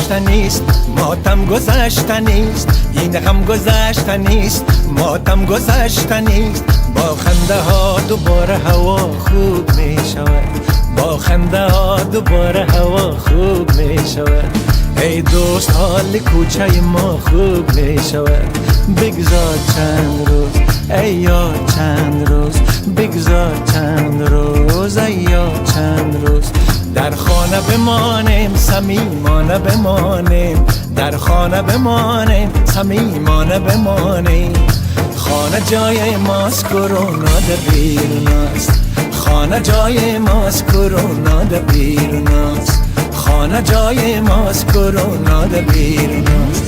گذشتنیست، ماتم گذشتنیست، این غم گذشتنیست، ماتم گذشتنیست. با خنده ها دوباره هوا خوب می شود، با خنده ها دوباره هوا خوب می شود. ای دوست حال کوچه ما خوب می شود. بگذار چند روز ای یار، چند روز بگذار چند روز ای یار، چند روز در خانه بمانیم، صمیمانه بمانیم، در خانه بمانیم، صمیمانه بمانیم. خانه جای ماست، کرونا در بیرون است، خانه جای ماست، کرونا در بیرون است، خانه جای ماست، کرونا در بیرون است.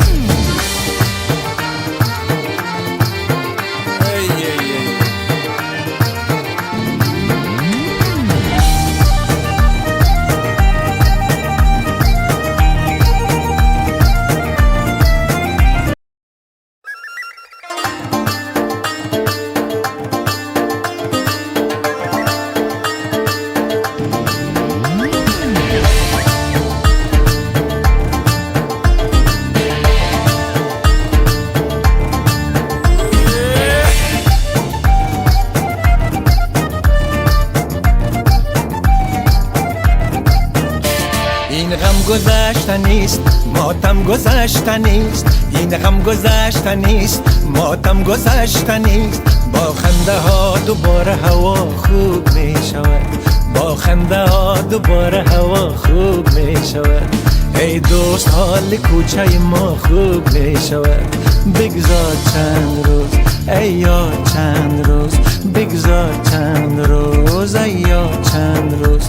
این غم گذشتنیست، ماتم گذشتنیست، این غم گذشتنیست، ماتم گذشتنیست. با خنده ها دوباره هوا خوب می شود، با خنده ها دوباره هوا خوب می شود. ای دوست حال کوچه ما خوب می شود. بگذار چند روز ای یار، چند روز بگذار چند روز ای یار، چند روز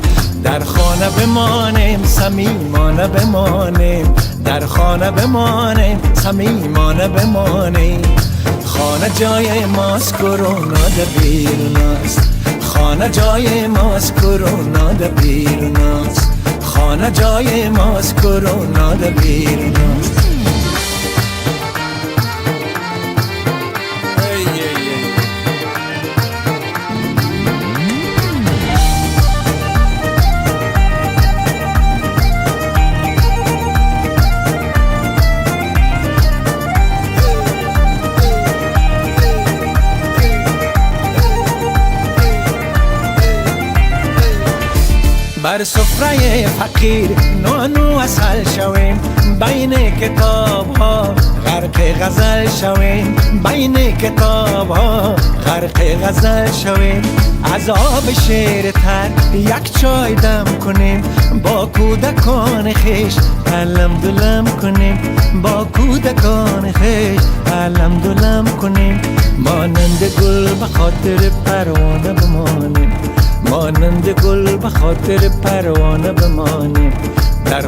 در خانه بمانیم، صمیمانه بمانیم، در خانه بمانیم، صمیمانه بمانیم. خانه جای ماست، کرونا در بیرون است، خانه جای ماست، کرونا در بیرون است، خانه جای ماست، کرونا در بیرون است. بر سفره فقیر نانو اصل شویم، بین کتاب ها غرق غزل شویم، بین کتاب ها غرق غزل شویم. از آب شیر تر یک چای دم کنیم، با کودکان خیش علم دلم کنیم، با کودکان خیش علم دلم کنیم. مانند گل به خاطر پروانه بمانیم، مانند گل به خاطر پروانه بمانیم. در